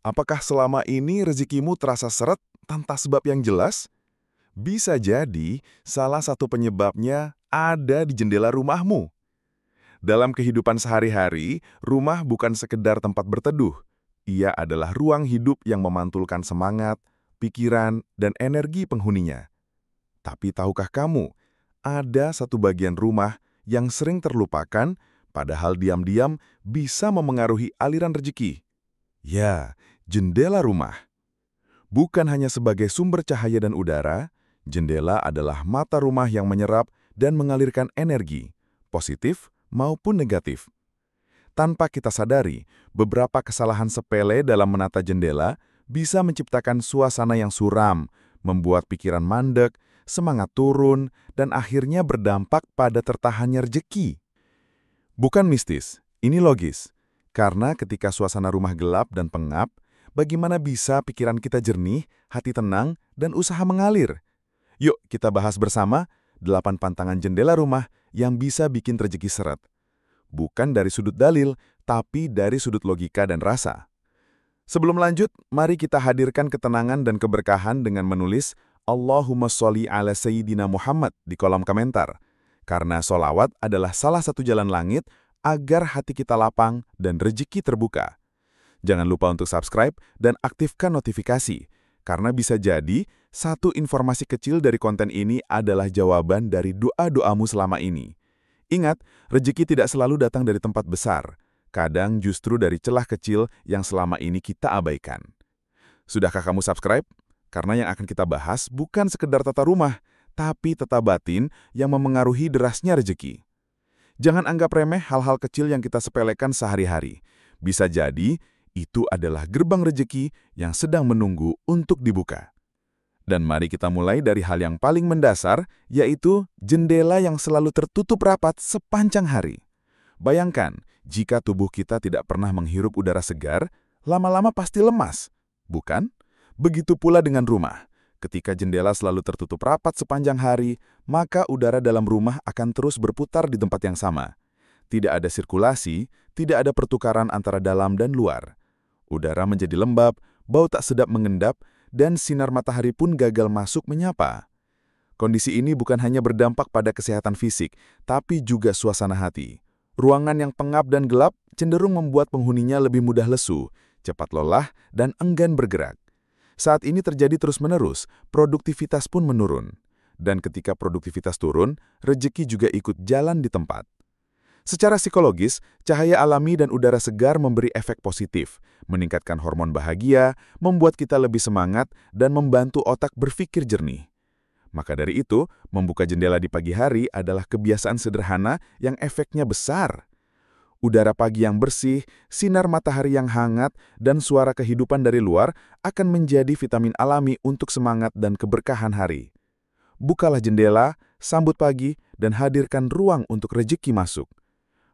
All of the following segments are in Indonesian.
Apakah selama ini rezekimu terasa seret tanpa sebab yang jelas? Bisa jadi salah satu penyebabnya ada di jendela rumahmu. Dalam kehidupan sehari-hari, rumah bukan sekedar tempat berteduh. Ia adalah ruang hidup yang memantulkan semangat, pikiran, dan energi penghuninya. Tapi tahukah kamu, ada satu bagian rumah yang sering terlupakan, padahal diam-diam bisa memengaruhi aliran rezeki. Ya, jendela rumah. Bukan hanya sebagai sumber cahaya dan udara, jendela adalah mata rumah yang menyerap dan mengalirkan energi, positif maupun negatif. Tanpa kita sadari, beberapa kesalahan sepele dalam menata jendela bisa menciptakan suasana yang suram, membuat pikiran mandek, semangat turun, dan akhirnya berdampak pada tertahannya rezeki. Bukan mistis, ini logis. Karena ketika suasana rumah gelap dan pengap, bagaimana bisa pikiran kita jernih, hati tenang, dan usaha mengalir? Yuk kita bahas bersama 8 pantangan jendela rumah yang bisa bikin rezeki seret. Bukan dari sudut dalil, tapi dari sudut logika dan rasa. Sebelum lanjut, mari kita hadirkan ketenangan dan keberkahan dengan menulis Allahumma sholli ala Sayyidina Muhammad di kolom komentar. Karena sholawat adalah salah satu jalan langit agar hati kita lapang dan rezeki terbuka. Jangan lupa untuk subscribe dan aktifkan notifikasi, karena bisa jadi satu informasi kecil dari konten ini adalah jawaban dari doa-doamu selama ini. Ingat, rezeki tidak selalu datang dari tempat besar. Kadang justru dari celah kecil yang selama ini kita abaikan. Sudahkah kamu subscribe? Karena yang akan kita bahas bukan sekedar tata rumah, tapi tata batin yang memengaruhi derasnya rezeki. Jangan anggap remeh hal-hal kecil yang kita sepelekan sehari-hari. Bisa jadi, itu adalah gerbang rezeki yang sedang menunggu untuk dibuka. Dan mari kita mulai dari hal yang paling mendasar, yaitu jendela yang selalu tertutup rapat sepanjang hari. Bayangkan, jika tubuh kita tidak pernah menghirup udara segar, lama-lama pasti lemas, bukan? Begitu pula dengan rumah. Ketika jendela selalu tertutup rapat sepanjang hari, maka udara dalam rumah akan terus berputar di tempat yang sama. Tidak ada sirkulasi, tidak ada pertukaran antara dalam dan luar. Udara menjadi lembab, bau tak sedap mengendap, dan sinar matahari pun gagal masuk menyapa. Kondisi ini bukan hanya berdampak pada kesehatan fisik, tapi juga suasana hati. Ruangan yang pengap dan gelap cenderung membuat penghuninya lebih mudah lesu, cepat lelah, dan enggan bergerak. Saat ini terjadi terus-menerus, produktivitas pun menurun. Dan ketika produktivitas turun, rezeki juga ikut jalan di tempat. Secara psikologis, cahaya alami dan udara segar memberi efek positif, meningkatkan hormon bahagia, membuat kita lebih semangat, dan membantu otak berpikir jernih. Maka dari itu, membuka jendela di pagi hari adalah kebiasaan sederhana yang efeknya besar. Udara pagi yang bersih, sinar matahari yang hangat, dan suara kehidupan dari luar akan menjadi vitamin alami untuk semangat dan keberkahan hari. Bukalah jendela, sambut pagi, dan hadirkan ruang untuk rezeki masuk.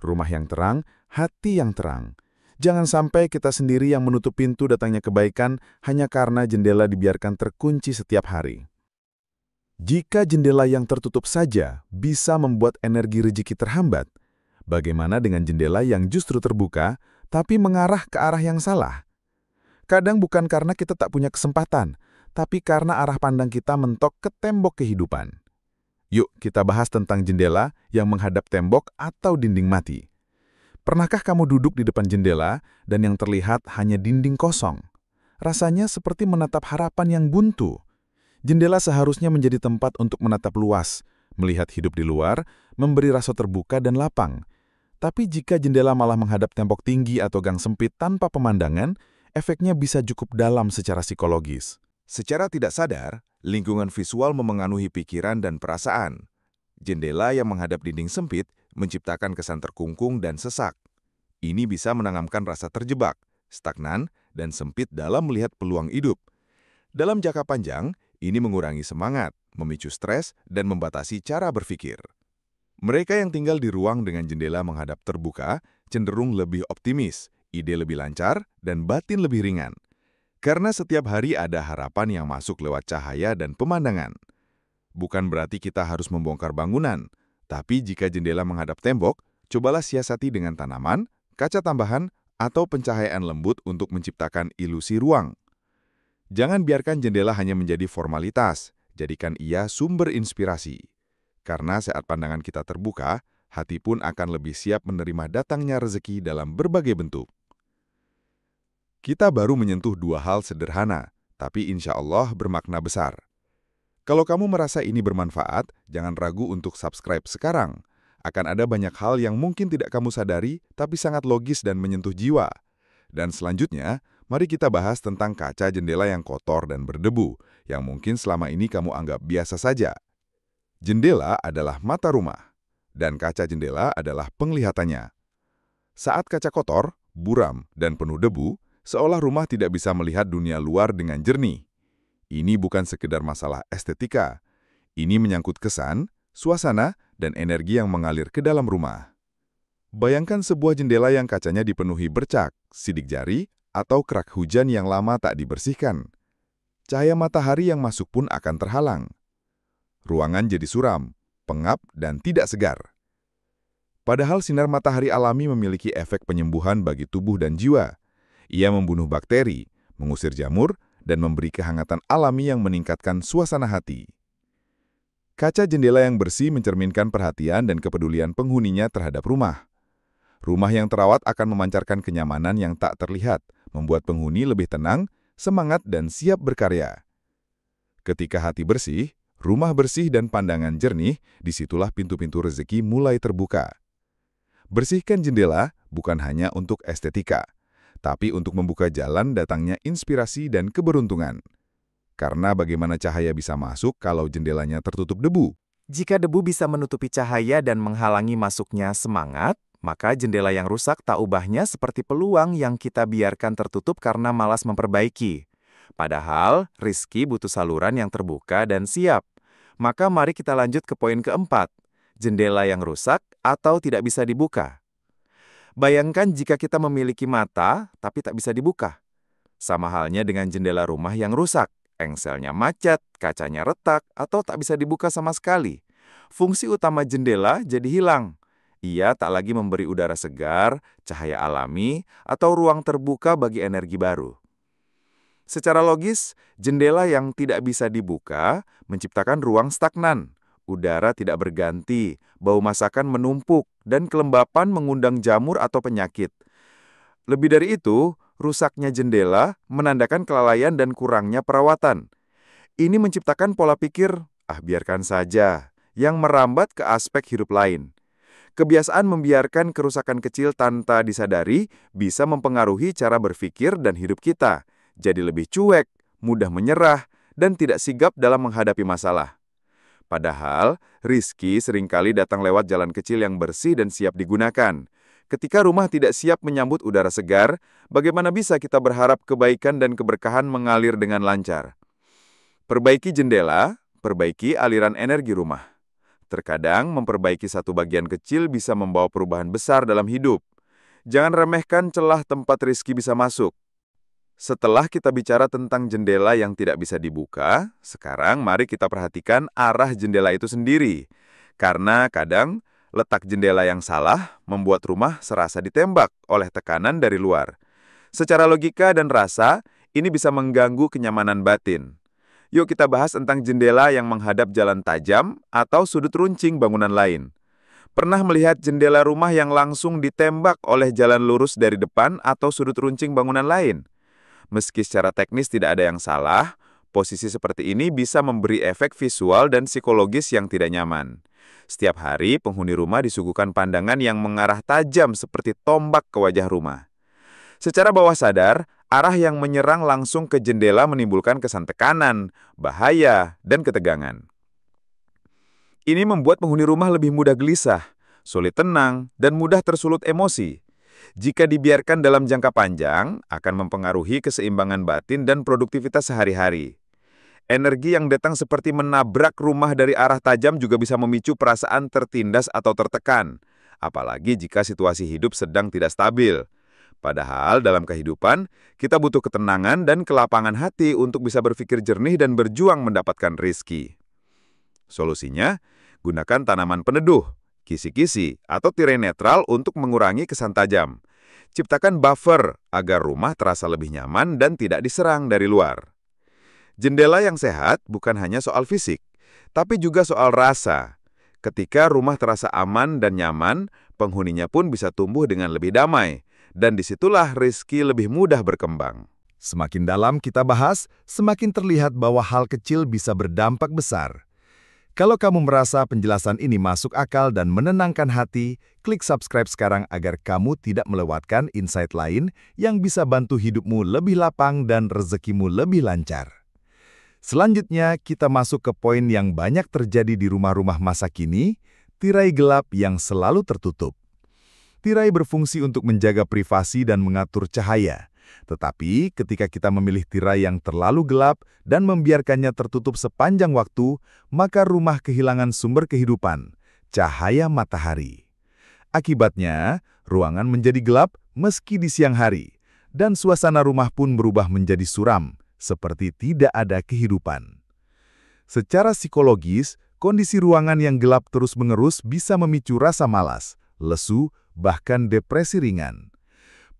Rumah yang terang, hati yang terang. Jangan sampai kita sendiri yang menutup pintu datangnya kebaikan hanya karena jendela dibiarkan terkunci setiap hari. Jika jendela yang tertutup saja bisa membuat energi rezeki terhambat, bagaimana dengan jendela yang justru terbuka, tapi mengarah ke arah yang salah? Kadang bukan karena kita tak punya kesempatan, tapi karena arah pandang kita mentok ke tembok kehidupan. Yuk kita bahas tentang jendela yang menghadap tembok atau dinding mati. Pernahkah kamu duduk di depan jendela dan yang terlihat hanya dinding kosong? Rasanya seperti menatap harapan yang buntu. Jendela seharusnya menjadi tempat untuk menatap luas, melihat hidup di luar, memberi rasa terbuka dan lapang. Tapi jika jendela malah menghadap tembok tinggi atau gang sempit tanpa pemandangan, efeknya bisa cukup dalam secara psikologis. Secara tidak sadar, lingkungan visual memengaruhi pikiran dan perasaan. Jendela yang menghadap dinding sempit menciptakan kesan terkungkung dan sesak. Ini bisa menanamkan rasa terjebak, stagnan, dan sempit dalam melihat peluang hidup. Dalam jangka panjang, ini mengurangi semangat, memicu stres, dan membatasi cara berpikir. Mereka yang tinggal di ruang dengan jendela menghadap terbuka cenderung lebih optimis, ide lebih lancar, dan batin lebih ringan. Karena setiap hari ada harapan yang masuk lewat cahaya dan pemandangan. Bukan berarti kita harus membongkar bangunan, tapi jika jendela menghadap tembok, cobalah siasati dengan tanaman, kaca tambahan, atau pencahayaan lembut untuk menciptakan ilusi ruang. Jangan biarkan jendela hanya menjadi formalitas, jadikan ia sumber inspirasi. Karena saat pandangan kita terbuka, hati pun akan lebih siap menerima datangnya rezeki dalam berbagai bentuk. Kita baru menyentuh dua hal sederhana, tapi insya Allah bermakna besar. Kalau kamu merasa ini bermanfaat, jangan ragu untuk subscribe sekarang. Akan ada banyak hal yang mungkin tidak kamu sadari, tapi sangat logis dan menyentuh jiwa. Dan selanjutnya, mari kita bahas tentang kaca jendela yang kotor dan berdebu, yang mungkin selama ini kamu anggap biasa saja. Jendela adalah mata rumah, dan kaca jendela adalah penglihatannya. Saat kaca kotor, buram, dan penuh debu, seolah rumah tidak bisa melihat dunia luar dengan jernih. Ini bukan sekedar masalah estetika. Ini menyangkut kesan, suasana, dan energi yang mengalir ke dalam rumah. Bayangkan sebuah jendela yang kacanya dipenuhi bercak, sidik jari, atau kerak hujan yang lama tak dibersihkan. Cahaya matahari yang masuk pun akan terhalang. Ruangan jadi suram, pengap, dan tidak segar. Padahal sinar matahari alami memiliki efek penyembuhan bagi tubuh dan jiwa. Ia membunuh bakteri, mengusir jamur, dan memberi kehangatan alami yang meningkatkan suasana hati. Kaca jendela yang bersih mencerminkan perhatian dan kepedulian penghuninya terhadap rumah. Rumah yang terawat akan memancarkan kenyamanan yang tak terlihat, membuat penghuni lebih tenang, semangat, dan siap berkarya. Ketika hati bersih, rumah bersih, dan pandangan jernih, disitulah pintu-pintu rezeki mulai terbuka. Bersihkan jendela bukan hanya untuk estetika, tapi untuk membuka jalan datangnya inspirasi dan keberuntungan. Karena bagaimana cahaya bisa masuk kalau jendelanya tertutup debu? Jika debu bisa menutupi cahaya dan menghalangi masuknya semangat, maka jendela yang rusak tak ubahnya seperti peluang yang kita biarkan tertutup karena malas memperbaiki. Padahal, rezeki butuh saluran yang terbuka dan siap. Maka mari kita lanjut ke poin keempat, jendela yang rusak atau tidak bisa dibuka. Bayangkan jika kita memiliki mata, tapi tak bisa dibuka. Sama halnya dengan jendela rumah yang rusak. Engselnya macet, kacanya retak, atau tak bisa dibuka sama sekali. Fungsi utama jendela jadi hilang. Ia tak lagi memberi udara segar, cahaya alami, atau ruang terbuka bagi energi baru. Secara logis, jendela yang tidak bisa dibuka menciptakan ruang stagnan. Udara tidak berganti, bau masakan menumpuk, dan kelembapan mengundang jamur atau penyakit. Lebih dari itu, rusaknya jendela menandakan kelalaian dan kurangnya perawatan. Ini menciptakan pola pikir, biarkan saja, yang merambat ke aspek hidup lain. Kebiasaan membiarkan kerusakan kecil tanpa disadari bisa mempengaruhi cara berpikir dan hidup kita, jadi lebih cuek, mudah menyerah, dan tidak sigap dalam menghadapi masalah. Padahal, rizki seringkali datang lewat jalan kecil yang bersih dan siap digunakan. Ketika rumah tidak siap menyambut udara segar, bagaimana bisa kita berharap kebaikan dan keberkahan mengalir dengan lancar? Perbaiki jendela, perbaiki aliran energi rumah. Terkadang, memperbaiki satu bagian kecil bisa membawa perubahan besar dalam hidup. Jangan remehkan celah tempat rezeki bisa masuk. Setelah kita bicara tentang jendela yang tidak bisa dibuka, sekarang mari kita perhatikan arah jendela itu sendiri. Karena kadang, letak jendela yang salah membuat rumah serasa ditembak oleh tekanan dari luar. Secara logika dan rasa, ini bisa mengganggu kenyamanan batin. Yuk kita bahas tentang jendela yang menghadap jalan tajam atau sudut runcing bangunan lain. Pernah melihat jendela rumah yang langsung ditembak oleh jalan lurus dari depan atau sudut runcing bangunan lain? Meski secara teknis tidak ada yang salah, posisi seperti ini bisa memberi efek visual dan psikologis yang tidak nyaman. Setiap hari, penghuni rumah disuguhkan pandangan yang mengarah tajam seperti tombak ke wajah rumah. Secara bawah sadar, arah yang menyerang langsung ke jendela menimbulkan kesan tekanan, bahaya, dan ketegangan. Ini membuat penghuni rumah lebih mudah gelisah, sulit tenang, dan mudah tersulut emosi. Jika dibiarkan dalam jangka panjang, akan mempengaruhi keseimbangan batin dan produktivitas sehari-hari. Energi yang datang seperti menabrak rumah dari arah tajam juga bisa memicu perasaan tertindas atau tertekan, apalagi jika situasi hidup sedang tidak stabil. Padahal dalam kehidupan, kita butuh ketenangan dan kelapangan hati untuk bisa berpikir jernih dan berjuang mendapatkan rezeki. Solusinya, gunakan tanaman peneduh, kisi-kisi, atau tirai netral untuk mengurangi kesan tajam. Ciptakan buffer agar rumah terasa lebih nyaman dan tidak diserang dari luar. Jendela yang sehat bukan hanya soal fisik, tapi juga soal rasa. Ketika rumah terasa aman dan nyaman, penghuninya pun bisa tumbuh dengan lebih damai, dan disitulah rezeki lebih mudah berkembang. Semakin dalam kita bahas, semakin terlihat bahwa hal kecil bisa berdampak besar. Kalau kamu merasa penjelasan ini masuk akal dan menenangkan hati, klik subscribe sekarang agar kamu tidak melewatkan insight lain yang bisa bantu hidupmu lebih lapang dan rezekimu lebih lancar. Selanjutnya, kita masuk ke poin yang banyak terjadi di rumah-rumah masa kini, tirai gelap yang selalu tertutup. Tirai berfungsi untuk menjaga privasi dan mengatur cahaya. Tetapi ketika kita memilih tirai yang terlalu gelap dan membiarkannya tertutup sepanjang waktu, maka rumah kehilangan sumber kehidupan, cahaya matahari. Akibatnya, ruangan menjadi gelap meski di siang hari, dan suasana rumah pun berubah menjadi suram, seperti tidak ada kehidupan. Secara psikologis, kondisi ruangan yang gelap terus-menerus bisa memicu rasa malas, lesu, bahkan depresi ringan.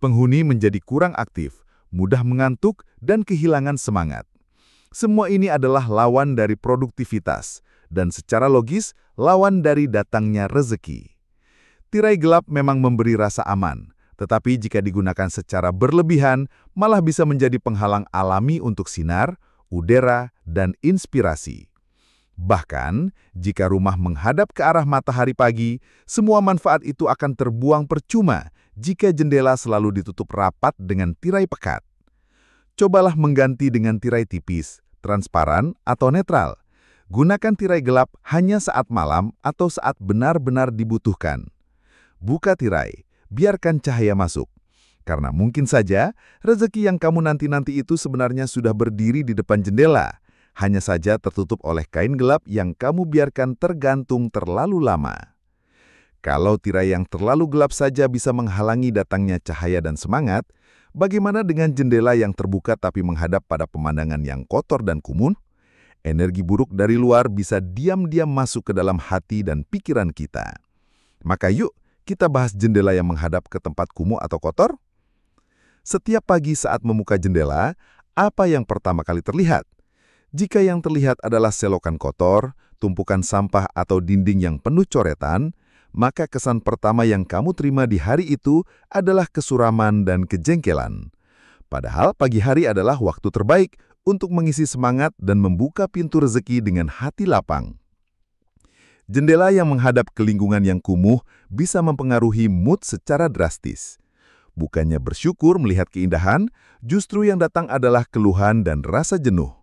Penghuni menjadi kurang aktif, mudah mengantuk, dan kehilangan semangat. Semua ini adalah lawan dari produktivitas, dan secara logis, lawan dari datangnya rezeki. Tirai gelap memang memberi rasa aman, tetapi jika digunakan secara berlebihan, malah bisa menjadi penghalang alami untuk sinar, udara, dan inspirasi. Bahkan, jika rumah menghadap ke arah matahari pagi, semua manfaat itu akan terbuang percuma jika jendela selalu ditutup rapat dengan tirai pekat. Cobalah mengganti dengan tirai tipis, transparan, atau netral. Gunakan tirai gelap hanya saat malam atau saat benar-benar dibutuhkan. Buka tirai, biarkan cahaya masuk. Karena mungkin saja, rezeki yang kamu nanti-nanti itu sebenarnya sudah berdiri di depan jendela, hanya saja tertutup oleh kain gelap yang kamu biarkan tergantung terlalu lama. Kalau tirai yang terlalu gelap saja bisa menghalangi datangnya cahaya dan semangat, bagaimana dengan jendela yang terbuka tapi menghadap pada pemandangan yang kotor dan kumuh? Energi buruk dari luar bisa diam-diam masuk ke dalam hati dan pikiran kita. Maka yuk, kita bahas jendela yang menghadap ke tempat kumuh atau kotor. Setiap pagi saat membuka jendela, apa yang pertama kali terlihat? Jika yang terlihat adalah selokan kotor, tumpukan sampah atau dinding yang penuh coretan, maka kesan pertama yang kamu terima di hari itu adalah kesuraman dan kejengkelan. Padahal pagi hari adalah waktu terbaik untuk mengisi semangat dan membuka pintu rezeki dengan hati lapang. Jendela yang menghadap ke lingkungan yang kumuh bisa mempengaruhi mood secara drastis. Bukannya bersyukur melihat keindahan, justru yang datang adalah keluhan dan rasa jenuh.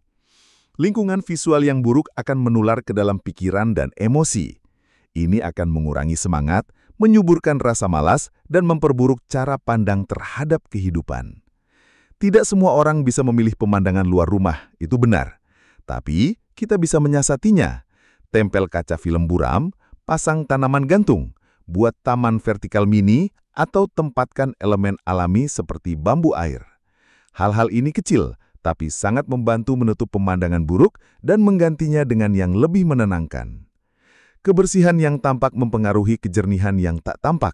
Lingkungan visual yang buruk akan menular ke dalam pikiran dan emosi. Ini akan mengurangi semangat, menyuburkan rasa malas, dan memperburuk cara pandang terhadap kehidupan. Tidak semua orang bisa memilih pemandangan luar rumah, itu benar. Tapi, kita bisa menyiasatinya. Tempel kaca film buram, pasang tanaman gantung, buat taman vertikal mini, atau tempatkan elemen alami seperti bambu air. Hal-hal ini kecil, tapi sangat membantu menutup pemandangan buruk dan menggantinya dengan yang lebih menenangkan. Kebersihan yang tampak mempengaruhi kejernihan yang tak tampak.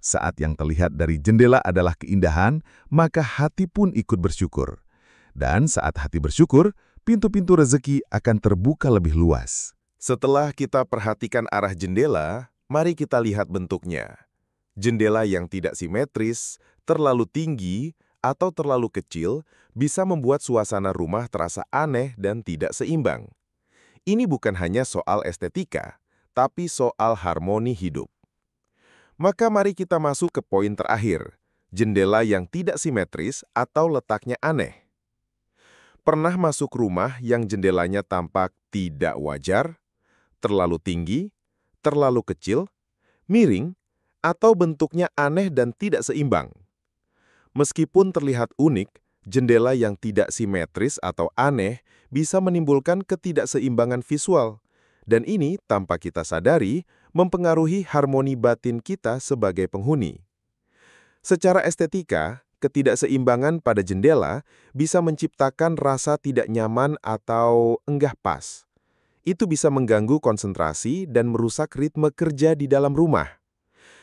Saat yang terlihat dari jendela adalah keindahan, maka hati pun ikut bersyukur. Dan saat hati bersyukur, pintu-pintu rezeki akan terbuka lebih luas. Setelah kita perhatikan arah jendela, mari kita lihat bentuknya. Jendela yang tidak simetris, terlalu tinggi, atau terlalu kecil bisa membuat suasana rumah terasa aneh dan tidak seimbang. Ini bukan hanya soal estetika, tapi soal harmoni hidup. Maka mari kita masuk ke poin terakhir, jendela yang tidak simetris atau letaknya aneh. Pernah masuk rumah yang jendelanya tampak tidak wajar, terlalu tinggi, terlalu kecil, miring, atau bentuknya aneh dan tidak seimbang? Meskipun terlihat unik, jendela yang tidak simetris atau aneh bisa menimbulkan ketidakseimbangan visual. Dan ini, tanpa kita sadari, mempengaruhi harmoni batin kita sebagai penghuni. Secara estetika, ketidakseimbangan pada jendela bisa menciptakan rasa tidak nyaman atau enggak pas. Itu bisa mengganggu konsentrasi dan merusak ritme kerja di dalam rumah.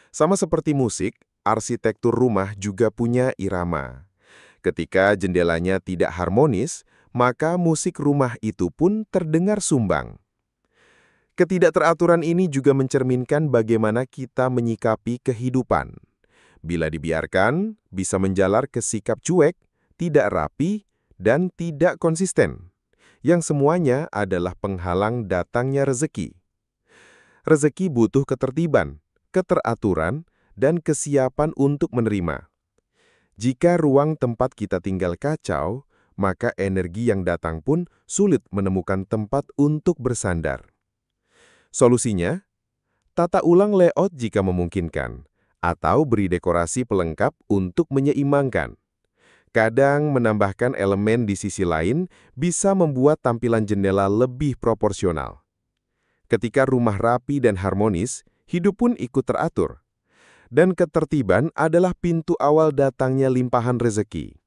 Sama seperti musik, arsitektur rumah juga punya irama. Ketika jendelanya tidak harmonis, maka musik rumah itu pun terdengar sumbang. Ketidakteraturan ini juga mencerminkan bagaimana kita menyikapi kehidupan. Bila dibiarkan, bisa menjalar ke sikap cuek, tidak rapi, dan tidak konsisten, yang semuanya adalah penghalang datangnya rezeki. Rezeki butuh ketertiban, keteraturan, dan kesiapan untuk menerima. Jika ruang tempat kita tinggal kacau, maka energi yang datang pun sulit menemukan tempat untuk bersandar. Solusinya, tata ulang layout jika memungkinkan, atau beri dekorasi pelengkap untuk menyeimbangkan. Kadang menambahkan elemen di sisi lain bisa membuat tampilan jendela lebih proporsional. Ketika rumah rapi dan harmonis, hidup pun ikut teratur. Dan ketertiban adalah pintu awal datangnya limpahan rezeki.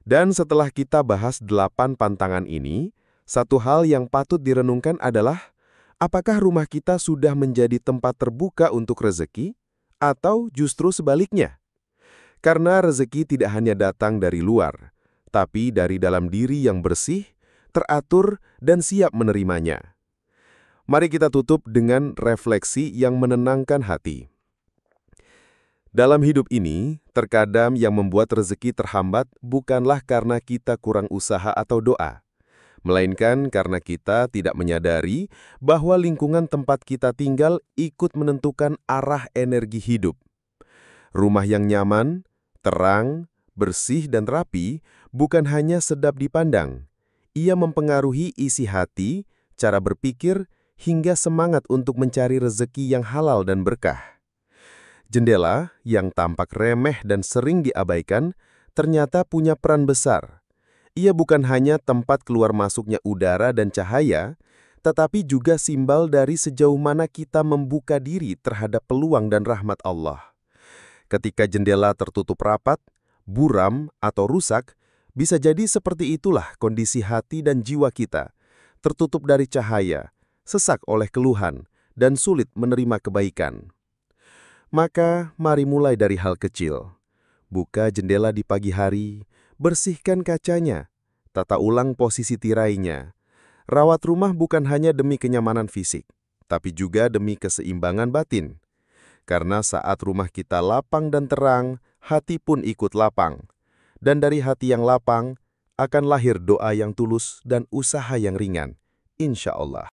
Dan setelah kita bahas 8 pantangan ini, satu hal yang patut direnungkan adalah, apakah rumah kita sudah menjadi tempat terbuka untuk rezeki, atau justru sebaliknya? Karena rezeki tidak hanya datang dari luar, tapi dari dalam diri yang bersih, teratur, dan siap menerimanya. Mari kita tutup dengan refleksi yang menenangkan hati. Dalam hidup ini, terkadang yang membuat rezeki terhambat bukanlah karena kita kurang usaha atau doa, melainkan karena kita tidak menyadari bahwa lingkungan tempat kita tinggal ikut menentukan arah energi hidup. Rumah yang nyaman, terang, bersih, dan rapi bukan hanya sedap dipandang. Ia mempengaruhi isi hati, cara berpikir, hingga semangat untuk mencari rezeki yang halal dan berkah. Jendela yang tampak remeh dan sering diabaikan ternyata punya peran besar. Ia bukan hanya tempat keluar masuknya udara dan cahaya, tetapi juga simbol dari sejauh mana kita membuka diri terhadap peluang dan rahmat Allah. Ketika jendela tertutup rapat, buram, atau rusak, bisa jadi seperti itulah kondisi hati dan jiwa kita, tertutup dari cahaya, sesak oleh keluhan, dan sulit menerima kebaikan. Maka, mari mulai dari hal kecil. Buka jendela di pagi hari, bersihkan kacanya, tata ulang posisi tirainya. Rawat rumah bukan hanya demi kenyamanan fisik, tapi juga demi keseimbangan batin. Karena saat rumah kita lapang dan terang, hati pun ikut lapang. Dan dari hati yang lapang, akan lahir doa yang tulus dan usaha yang ringan. Insya Allah.